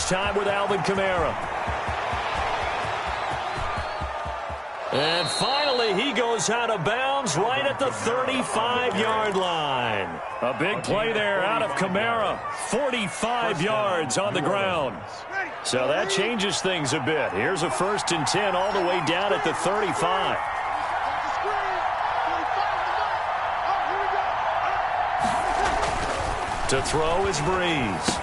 this time with Alvin Kamara. And finally, he goes out of bounds right at the 35-yard line. A big play there out of Kamara. 45 yards on the ground. So that changes things a bit. Here's a 1st and 10 all the way down at the 35. To throw is Breeze.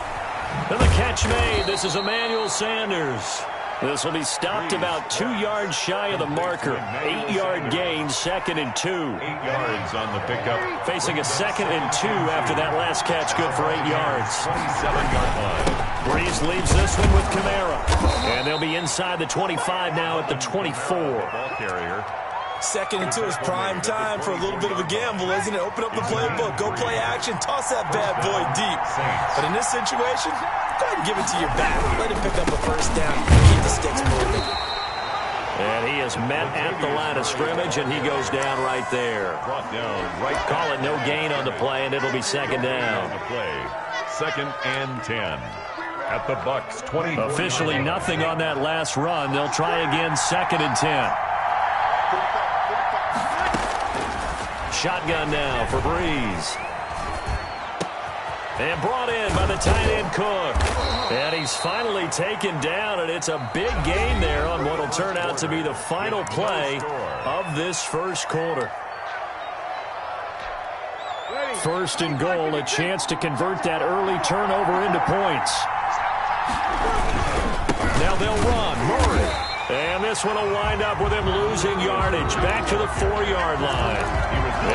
And the catch made. This is Emmanuel Sanders. This will be stopped about 2 yards shy of the marker. 8-yard gain, 2nd and 2. 8 yards on the pickup. Facing a 2nd and 2 after that last catch, good for 8 yards. 27-yard line. Breeze leaves this one with Kamara. And they'll be inside the 25 now at the 24. Ball carrier. 2nd and 2 is prime time for a little bit of a gamble, isn't it? Open up the playbook, go play action, toss that bad boy deep. But in this situation, go ahead and give it to your back. Let him pick up a 1st down. Keep the sticks moving. And he is met at the line of scrimmage, and he goes down right there. Brought down right. Call it no gain on the play, and it'll be 2nd down. On the play. 2nd and 10. At the Bucs 20. Officially nothing on that last run. They'll try again, 2nd and 10. Shotgun now for Breeze. And brought in by the tight end Cook. And he's finally taken down, and it's a big gain there on what will turn out to be the final play of this first quarter. 1st and goal, a chance to convert that early turnover into points. Now they'll run. Murray. And this one will wind up with him losing yardage. Back to the 4-yard line.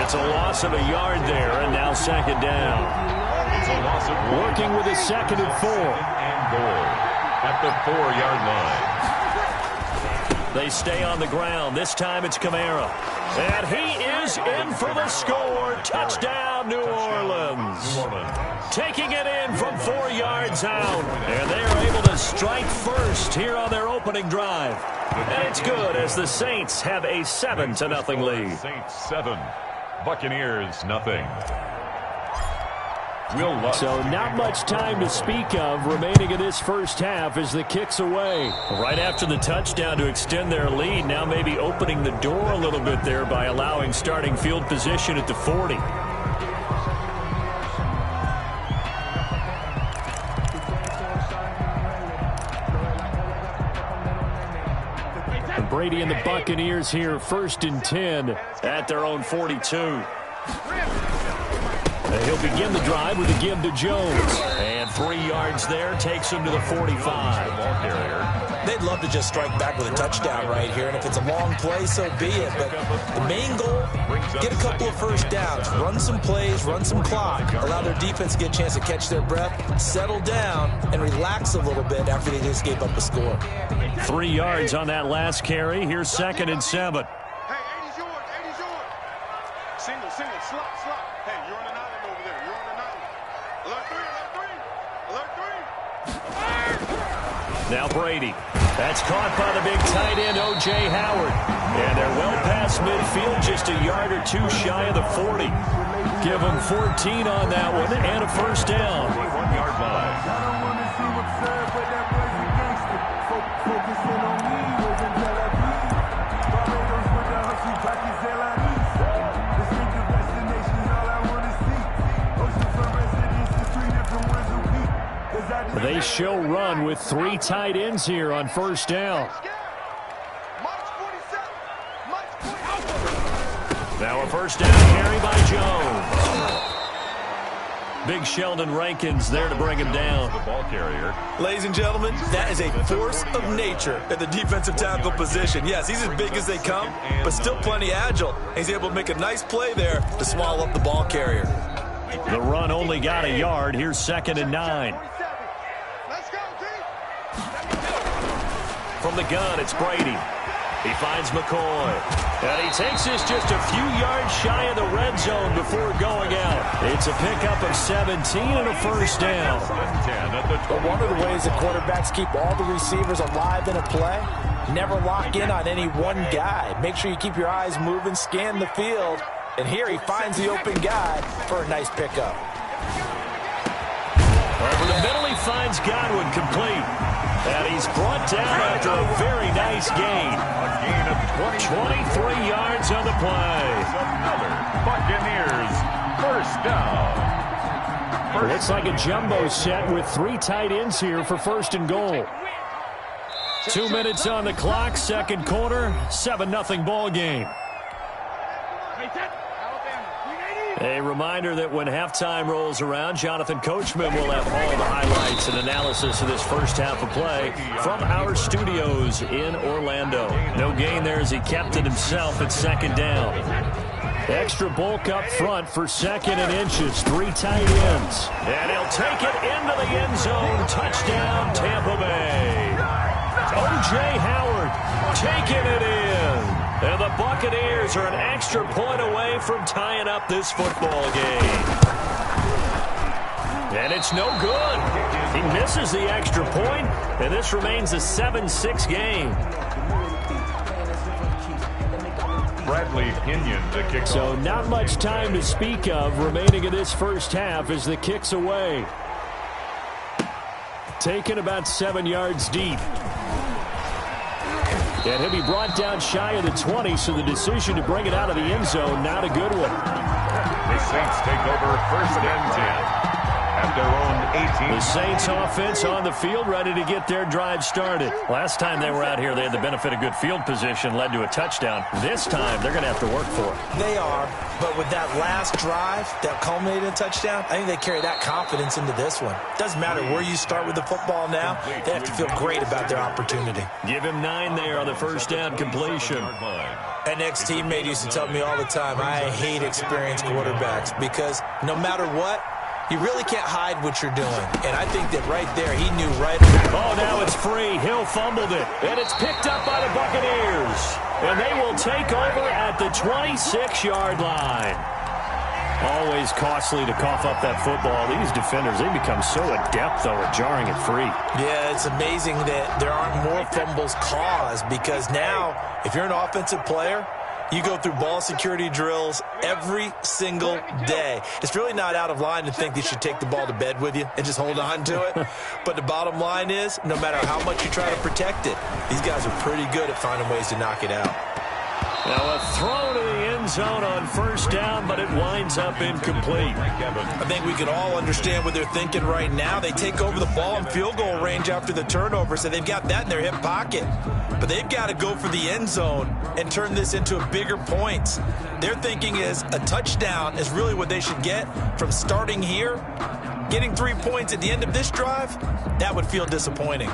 It's a loss of a yard there, and now 2nd down. It's a loss of 1. Working with his 2nd and 4. And goal at the 4-yard line. They stay on the ground. This time it's Kamara. And he is in for the score. Touchdown, New Orleans. Taking it in from 4 yards out. And they are able to strike first here on their opening drive. And it's good as the Saints have a 7-0 lead. Saints 7, Buccaneers nothing. So not much time to speak of remaining in this first half as the kick's away. Right after the touchdown to extend their lead, now maybe opening the door a little bit there by allowing starting field position at the 40. Brady and the Buccaneers here, 1st and 10 at their own 42. He'll begin the drive with a give to Jones. And 3 yards there takes him to the 45. They'd love to just strike back with a touchdown right here. And if it's a long play, so be it. But the main goal, get a couple of 1st downs. Run some plays, run some clock. Allow their defense to get a chance to catch their breath, settle down, and relax a little bit after they just gave up a score. 3 yards on that last carry. Here's 2nd and 7. Hey, 80's yours, 80's yours. Single, slot. Hey, you're on an island over there. You're on an island. Alert 3. Now Brady. That's caught by the big tight end, O.J. Howard. And they're well past midfield, just a yard or 2 shy of the 40. Give them 14 on that one and a 1st down. 1-yard line. They show run with 3 tight ends here on 1st down. Now a 1st down carry by Jones. Big Sheldon Rankins there to bring him down. The ball carrier. Ladies and gentlemen, that is a force of nature at the defensive tackle position. Yes, he's as big as they come, but still plenty agile. He's able to make a nice play there to swallow up the ball carrier. The run only got a yard. Here's 2nd and 9. From the gun, it's Brady. He finds McCoy. And he takes this just a few yards shy of the red zone before going out. It's a pickup of 17 and a 1st down. But one of the ways that quarterbacks keep all the receivers alive in a play, never lock in on any one guy. Make sure you keep your eyes moving, scan the field. And here he finds the open guy for a nice pickup. Over the middle, he finds Godwin complete. And he's brought down after a very nice gain. A gain of 23 yards on the play. Another Buccaneers first down. It looks like a jumbo set with 3 tight ends here for first and goal. 2 minutes on the clock, second quarter, 7-0 ball game. A reminder that when halftime rolls around, Jonathan Coachman will have all the highlights and analysis of this first half of play from our studios in Orlando. No gain there as he kept it himself at second down. Extra bulk up front for second and inches. 3 tight ends. And he'll take it into the end zone. Touchdown, Tampa Bay. O.J. Howard taking it in. And the Buccaneers are an extra point away from tying up this football game. And it's no good. He misses the extra point, and this remains a 7-6 game. Bradley Pinion, the kickoff. So not much time to speak of remaining in this first half as the kick's away. Taken about 7 yards deep. And he'll be brought down shy of the 20, so the decision to bring it out of the end zone, not a good one. The Saints take over first and 10 at their own 18. The Saints offense on the field, ready to get their drive started. Last time they were out here, they had the benefit of good field position, led to a touchdown. This time, they're going to have to work for it. They are, but with that last drive that culminated in a touchdown, I think they carry that confidence into this one. Doesn't matter where you start with the football now, they have to feel great about their opportunity. Give him 9 there on the first down completion. An ex-teammate used to tell me all the time, I hate experienced quarterbacks because no matter what, you really can't hide what you're doing. And I think that right there, he knew right. Oh, now it's free. Hill fumbled it. And it's picked up by the Buccaneers. And they will take over at the 26-yard line. Always costly to cough up that football. These defenders, they become so adept, though, at jarring it free. Yeah, it's amazing that there aren't more fumbles caused because now, if you're an offensive player, you go through ball security drills every single day. It's really not out of line to think that you should take the ball to bed with you and just hold on to it. But the bottom line is, no matter how much you try to protect it, these guys are pretty good at finding ways to knock it out. Now a throw to the end zone on first down, but it winds up incomplete. I think we can all understand what they're thinking right now. They take over the ball in field goal range after the turnover, so they've got that in their hip pocket. But they've got to go for the end zone and turn this into a bigger point. Their thinking is a touchdown is really what they should get from starting here. Getting 3 points at the end of this drive, that would feel disappointing.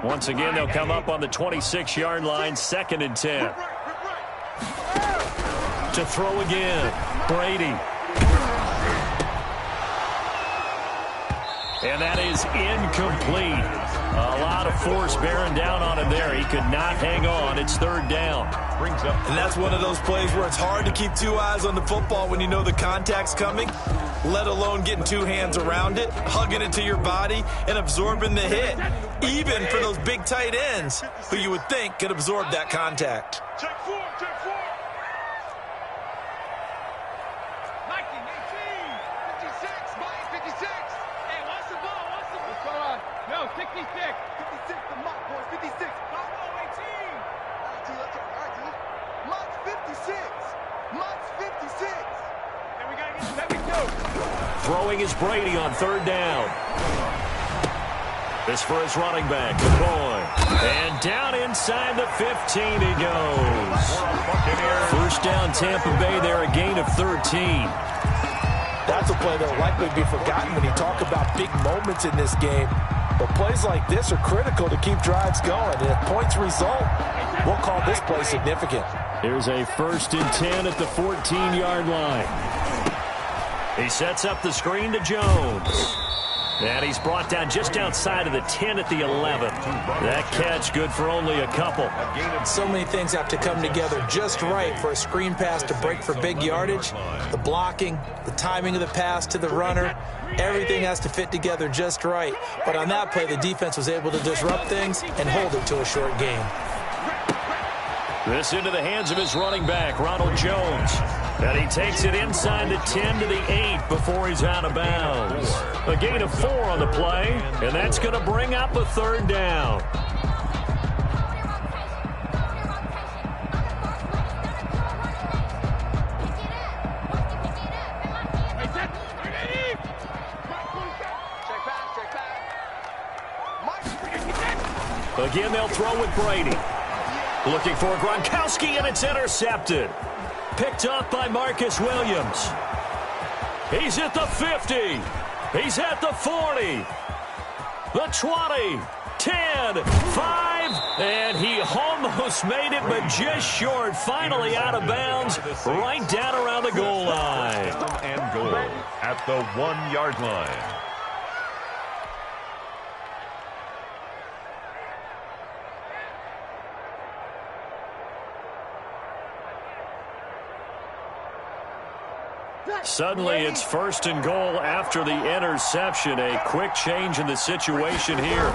Once again, they'll come up on the 26-yard line, 2nd and 10. To throw again, Brady. And that is incomplete. A lot of force bearing down on him there. He could not hang on. It's 3rd down. And that's one of those plays where it's hard to keep 2 eyes on the football when you know the contact's coming, let alone getting 2 hands around it, hugging it to your body, and absorbing the hit, even for those big tight ends who you would think could absorb that contact. Check 4, check 4. 56, Mike, 56. Hey, what's the ball? What's going on? No, 66. 56, the Mike, boys, 56. No, 18. Mike's 56. Mike's 56. And we got to get 72. Throwing is Brady on 3rd down. This for his running back, McCoy. And down inside the 15 he goes. First down, Tampa Bay there, a gain of 13. That's a play that will likely be forgotten when you talk about big moments in this game. But plays like this are critical to keep drives going. And if points result, we'll call this play significant. Here's a 1st and 10 at the 14-yard line. He sets up the screen to Jones. And he's brought down just outside of the 10 at the 11. That catch good for only a couple. So many things have to come together just right for a screen pass to break for big yardage. The blocking, the timing of the pass to the runner, everything has to fit together just right. But on that play, the defense was able to disrupt things and hold it to a short game. This into the hands of his running back, Ronald Jones. And he takes it inside the 10 to the 8 before he's out of bounds. A gain of 4 on the play, and that's going to bring up a third down. Again, they'll throw with Brady. Looking for Gronkowski, and it's intercepted. Picked up by Marcus Williams. He's at the 50. He's at the 40. The 20. 10. 5. And he almost made it, but just short. Finally out of bounds, right down around the goal line. And goal at the 1-yard line. Suddenly, it's 1st and goal after the interception. A quick change in the situation here.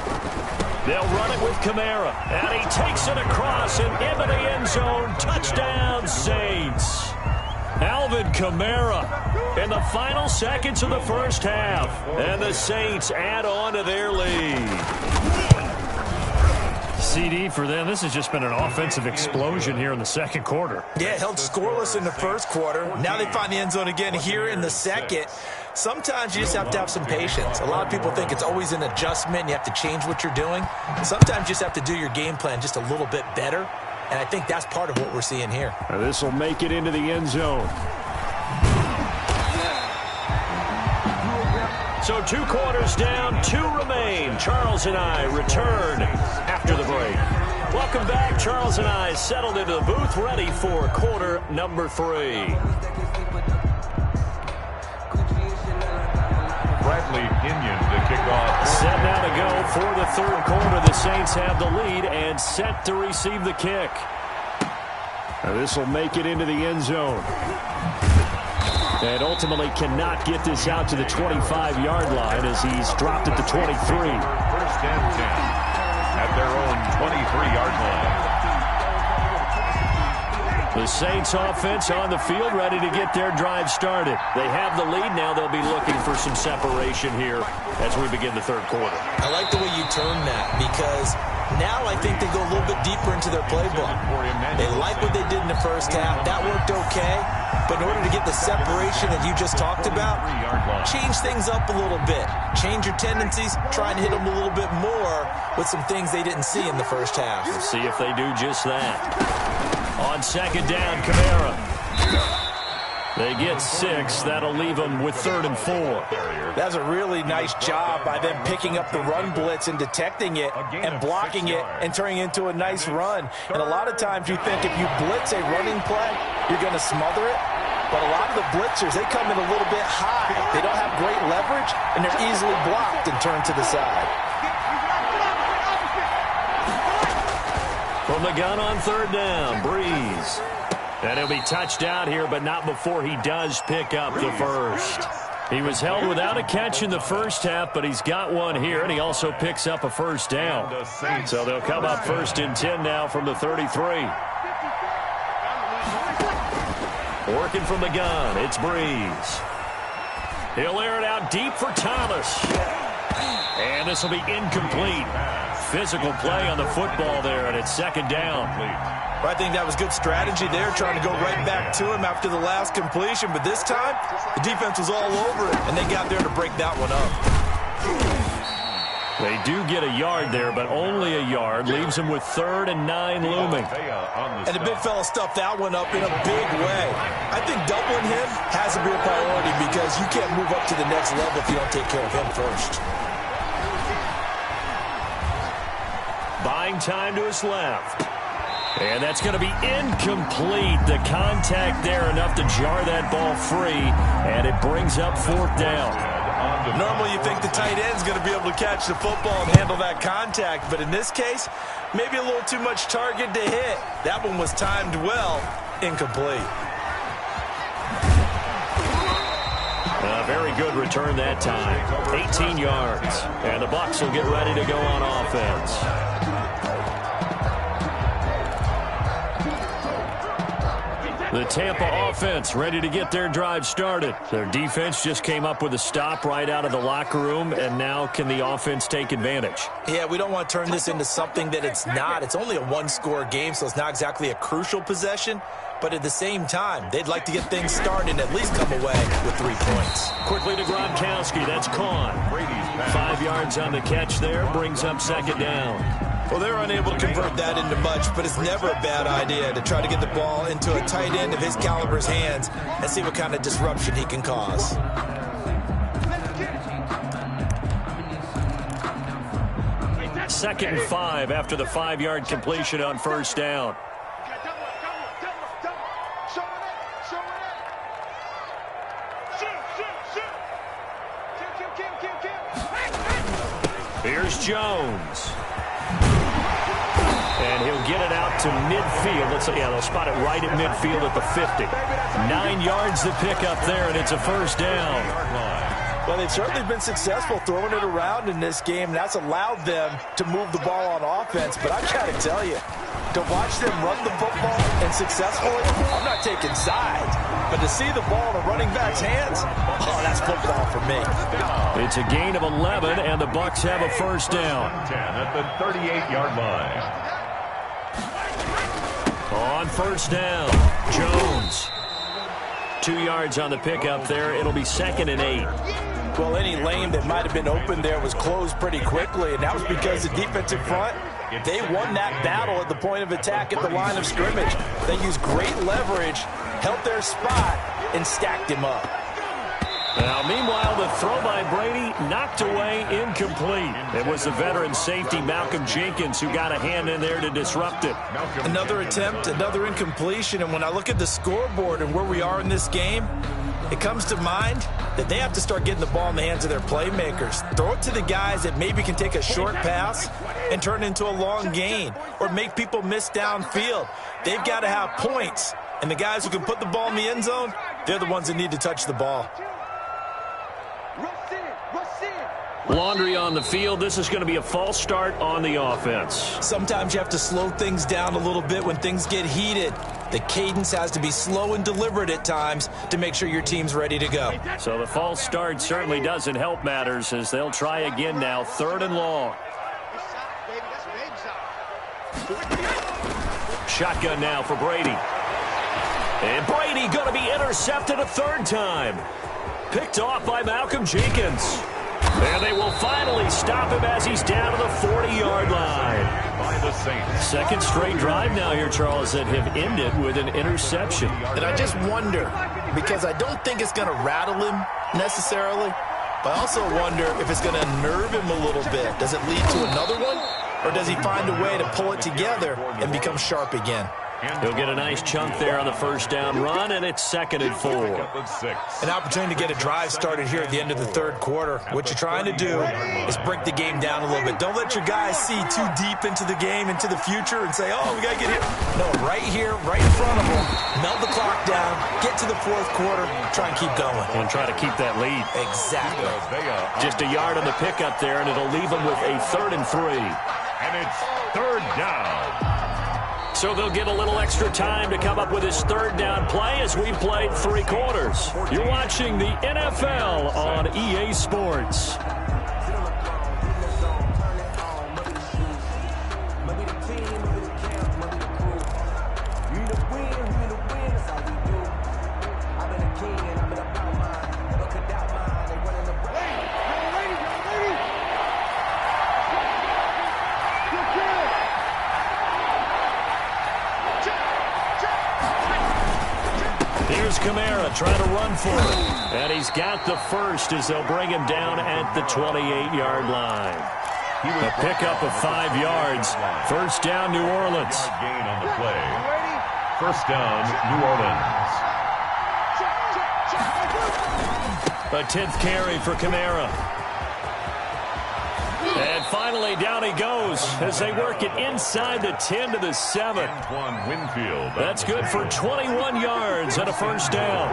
They'll run it with Kamara, and he takes it across and into the end zone. Touchdown, Saints. Alvin Kamara in the final seconds of the first half, and the Saints add on to their lead. CD for them. This has just been an offensive explosion here in the second quarter. Yeah, held scoreless in the first quarter. Now they find the end zone again here in the second. Sometimes you just have to have some patience. A lot of people think it's always an adjustment. You have to change what you're doing. Sometimes you just have to do your game plan just a little bit better. And I think that's part of what we're seeing here. This will make it into the end zone. So 2 quarters down, 2 remain. Charles and I return after the break. Welcome back. Charles and I settled into the booth, ready for quarter number 3. Bradley Pinion to kick off. Set now to go for the third quarter. The Saints have the lead and set to receive the kick. This will make it into the end zone. And ultimately cannot get this out to the 25-yard line as he's dropped at the 23. 1st and 10 at their own 23-yard line. The Saints offense on the field, ready to get their drive started. They have the lead. Now they'll be looking for some separation here as we begin the third quarter. I like the way you turn that, because now I think they go a little bit deeper into their playbook. They like what they did in the first half. That worked okay. But in order to get the separation that you just talked about, change things up a little bit. Change your tendencies, try and hit them a little bit more with some things they didn't see in the first half. We'll see if they do just that. On second down, Kamara. They get 6. That'll leave them with 3rd and 4. That's a really nice job by them picking up the run blitz and detecting it and blocking it and turning it into a nice run. And a lot of times you think if you blitz a running play, you're going to smother it. But a lot of the blitzers, they come in a little bit high. They don't have great leverage, and they're easily blocked and turned to the side. From the gun on 3rd down, Breeze. And he'll be touched out here, but not before he does pick up the first. He was held without a catch in the first half, but he's got one here, and he also picks up a first down. So they'll come up 1st and 10 now from the 33. Working from the gun, it's Breeze. He'll air it out deep for Thomas. And this will be incomplete. Physical play on the football there, and it's 2nd down. I think that was good strategy there, trying to go right back to him after the last completion. But this time, the defense was all over it, and they got there to break that one up. They do get a yard there, but only a yard. Leaves them with 3rd and 9 looming. And the big fella stuffed that one up in a big way. I think doubling him has to be a priority because you can't move up to the next level if you don't take care of him first. Buying time to his left. And that's going to be incomplete. The contact there enough to jar that ball free, and it brings up 4th down. Normally you think the tight end's going to be able to catch the football and handle that contact, but in this case, maybe a little too much target to hit. That one was timed well, incomplete. A very good return that time. 18 yards. And the Bucs will get ready to go on offense. The Tampa offense ready to get their drive started. Their defense just came up with a stop right out of the locker room, and now can the offense take advantage? Yeah, we don't want to turn this into something that it's not. It's only a one-score game, so it's not exactly a crucial possession. But at the same time, they'd like to get things started and at least come away with 3 points. Quickly to Gronkowski. That's Kahn. 5 yards on the catch there. Brings up second down. Well, they're unable to convert that into much, but it's never a bad idea to try to get the ball into a tight end of his caliber's hands and see what kind of disruption he can cause. Second and 5 after the 5-yard completion on first down. Here's Jones. And he'll get it out to midfield. They'll spot it right at midfield at the 50. 9 yards to pick up there, and it's a first down. Well, they've certainly been successful throwing it around in this game. That's allowed them to move the ball on offense. But I've got to tell you, to watch them run the football and successfully, I'm not taking sides. But to see the ball in the running back's hands, oh, that's football for me. It's a gain of 11, and the Bucs have a first down. 10 at the 38-yard line. On first down, Jones. 2 yards on the pickup there. It'll be second and 8. Well, any lane that might have been open there was closed pretty quickly, and that was because the defensive front, they won that battle at the point of attack at the line of scrimmage. They used great leverage, held their spot, and stacked him up. Now, meanwhile, the throw by Brady knocked away, incomplete. It was the veteran safety, Malcolm Jenkins, who got a hand in there to disrupt it. Another attempt, another incompletion, and when I look at the scoreboard and where we are in this game, it comes to mind that they have to start getting the ball in the hands of their playmakers. Throw it to the guys that maybe can take a short pass and turn it into a long gain or make people miss downfield. They've got to have points, and the guys who can put the ball in the end zone, they're the ones that need to touch the ball. Laundry on the field. This is going to be a false start on the offense. Sometimes you have to slow things down a little bit when things get heated. The cadence has to be slow and deliberate at times to make sure your team's ready to go. So the false start certainly doesn't help matters as they'll try again now, 3rd and long. Shotgun now for Brady. And Brady going to be intercepted a 3rd time. Picked off by Malcolm Jenkins. And they will finally stop him as he's down to the 40-yard line. By the Saints. Second straight drive now here, Charles, that have ended with an interception. And I just wonder, because I don't think it's going to rattle him necessarily, but I also wonder if it's going to nerve him a little bit. Does it lead to another one, or does he find a way to pull it together and become sharp again? He'll get a nice chunk there on the first down run, and it's 2nd and 4. An opportunity to get a drive started here at the end of the 3rd quarter. What you're trying to do is break the game down a little bit. Don't let your guys see too deep into the game, into the future, and say, oh, we got to get here. No, right here, right in front of them, melt the clock down, get to the 4th quarter, try and keep going. And try to keep that lead. Exactly. Just a yard on the pickup there, and it'll leave them with a 3rd and 3. And it's 3rd down. So they'll get a little extra time to come up with his 3rd down play as we played 3 quarters. You're watching the NFL on EA Sports. Here's Kamara trying to run for it. And he's got the first as they'll bring him down at the 28-yard line. A pickup of 5 yards. First down, New Orleans. Gain on the play. First down, New Orleans. A 10th carry for Kamara. And finally, down he goes as they work it inside the 10 to the 7. That's good for 21 yards and a first down.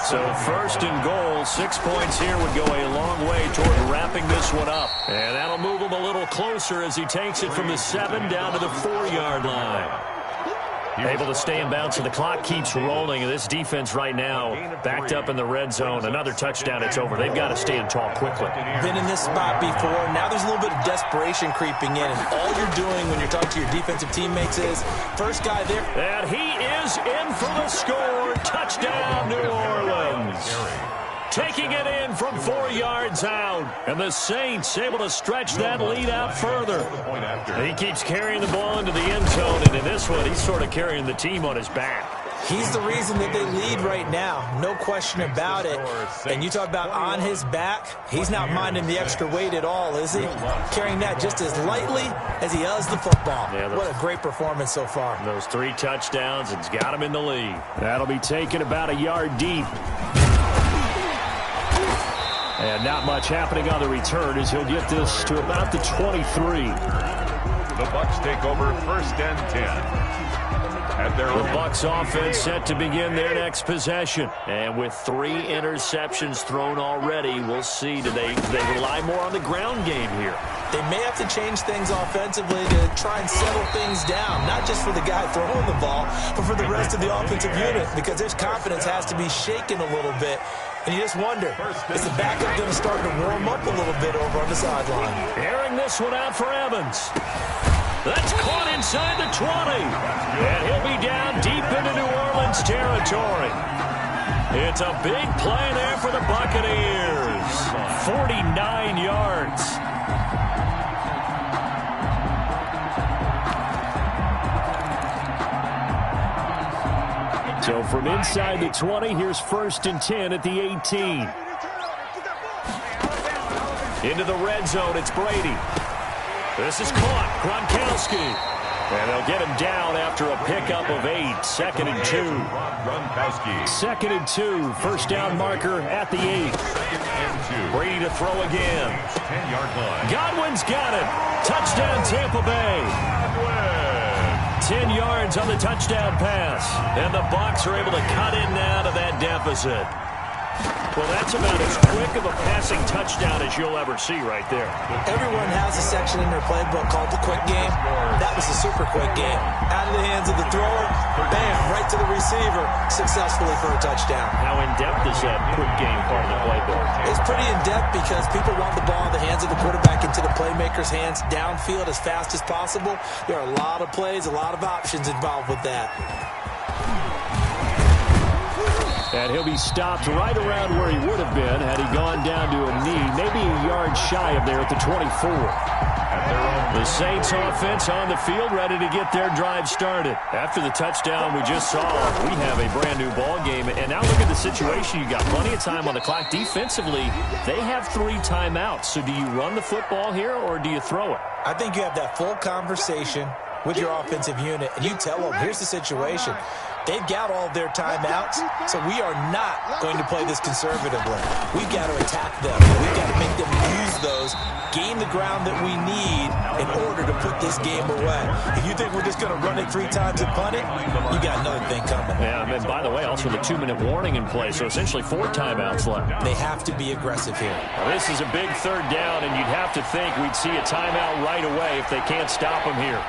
So 1st and goal, 6 points here would go a long way toward wrapping this one up. And that'll move him a little closer as he takes it from the 7 down to the 4-yard line. Able to stay in bounds, so the clock keeps rolling. And this defense right now backed up in the red zone. Another touchdown, it's over. They've got to stand tall quickly. Been in this spot before. Now there's a little bit of desperation creeping in. And all you're doing when you're talking to your defensive teammates is, first guy there. And he is in for the score. Touchdown, New Orleans. Taking it in from 4 yards out. And the Saints able to stretch that lead out further. He keeps carrying the ball into the end zone, and in this one, he's sort of carrying the team on his back. He's the reason that they lead right now. No question about it. And you talk about on his back, he's not minding the extra weight at all, is he? Carrying that just as lightly as he does the football. Yeah, what a great performance so far. Those 3 touchdowns, it's got him in the lead. That'll be taken about a yard deep. And not much happening on the return as he'll get this to about the 23. The Bucs take over 1st and 10. The Bucs offense set to begin their next possession. And with 3 interceptions thrown already, we'll see. Do they rely more on the ground game here? They may have to change things offensively to try and settle things down, not just for the guy throwing the ball, but for the rest of the offensive unit, because their confidence has to be shaken a little bit. And you just wonder, is the backup going to start to warm up a little bit over on the sideline? Airing this one out for Evans. That's caught inside the 20. And he'll be down deep into New Orleans territory. It's a big play there for the Buccaneers. 49 yards. So from inside the 20, here's 1st and 10 at the 18. Into the red zone, it's Brady. This is caught, Gronkowski. And they'll get him down after a pickup of 8. 2nd and 2. 2nd and 2. First down marker at the 8. Brady to throw again. Godwin's got it. Touchdown, Tampa Bay. 10 yards on the touchdown pass. And the Bucs are able to cut in now to that deficit. Well, that's about as quick of a passing touchdown as you'll ever see right there. Everyone has a section in their playbook called the quick game. That was a super quick game. Out of the hands of the thrower, bam, right to the receiver, successfully for a touchdown. How in-depth is that quick game part of the playbook? It's pretty in-depth because people want the ball in the hands of the quarterback into the playmaker's hands downfield as fast as possible. There are a lot of plays, a lot of options involved with that. And he'll be stopped right around where he would have been had he gone down to a knee, maybe a yard shy of there at the 24. The Saints offense on the field, ready to get their drive started. After the touchdown we just saw, we have a brand new ball game. And now look at the situation. You got plenty of time on the clock. Defensively, they have 3 timeouts. So do you run the football here or do you throw it? I think you have that full conversation with your offensive unit, and you tell them, here's the situation. They've got all of their timeouts, so we are not going to play this conservatively. We've got to attack them. We've got to make them use those, gain the ground that we need in order to put this game away. If you think we're just going to run it 3 times and punt it, you got another thing coming. Yeah, and by the way, also the 2-minute warning in play, so essentially 4 timeouts left. They have to be aggressive here. Well, this is a big 3rd down, and you'd have to think we'd see a timeout right away if they can't stop them here.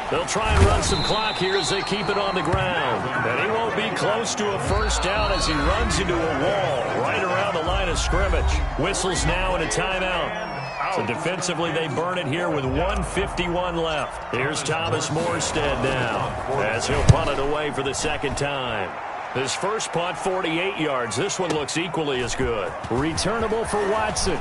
They'll try and run some clock here as they keep it on the ground. And he won't be close to a 1st down as he runs into a wall right around the line of scrimmage. Whistles now and a timeout. So defensively they burn it here with 1:51 left. Here's Thomas Morstead now as he'll punt it away for the 2nd time. His first punt, 48 yards. This one looks equally as good. Returnable for Watson.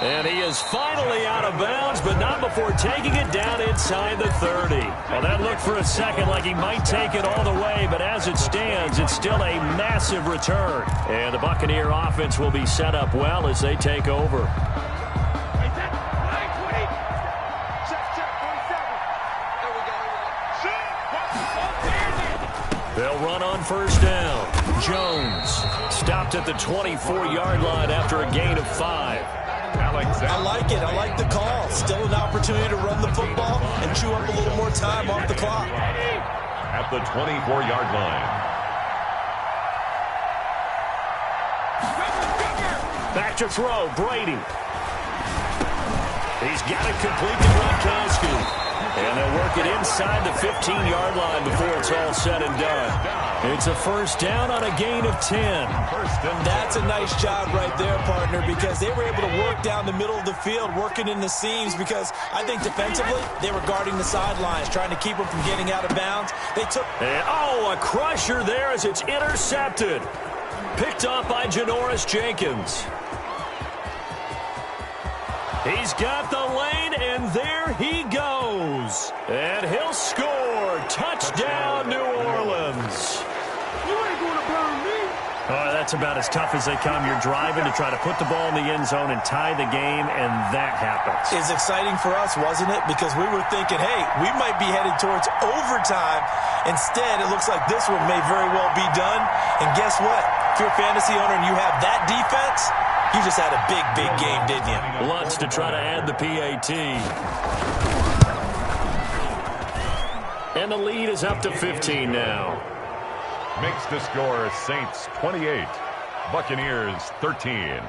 And he is finally out of bounds, but not before taking it down inside the 30. Well, that looked for a second like he might take it all the way, but as it stands, it's still a massive return. And the Buccaneer offense will be set up well as they take over. They'll run on 1st down. Jones stopped at the 24-yard line after a gain of 5. I like it. I like the call. Still an opportunity to run the football and chew up a little more time off the clock. At the 24-yard line. Back to throw, Brady. He's got to complete to Gronkowski. And they'll work it inside the 15-yard line before it's all said and done. It's a first down on a gain of 10. That's a nice job right there, partner, because they were able to work down the middle of the field, working in the seams, because I think defensively they were guarding the sidelines, trying to keep them from getting out of bounds. They took... And, a crusher there as it's intercepted. Picked up by Janoris Jenkins. He's got the lane, and there he goes. And he'll score. Touchdown, New Orleans. You ain't gonna burn me. Oh, that's about as tough as they come. You're driving to try to put the ball in the end zone and tie the game, and that happens. It's exciting for us, wasn't it? Because we were thinking, hey, we might be headed towards overtime. Instead, it looks like this one may very well be done. And guess what? If you're a fantasy owner and you have that defense, you just had a big, big game, didn't you? Lutz to try to add the PAT. And the lead is up to 15 now. Makes the score Saints 28, Buccaneers 13.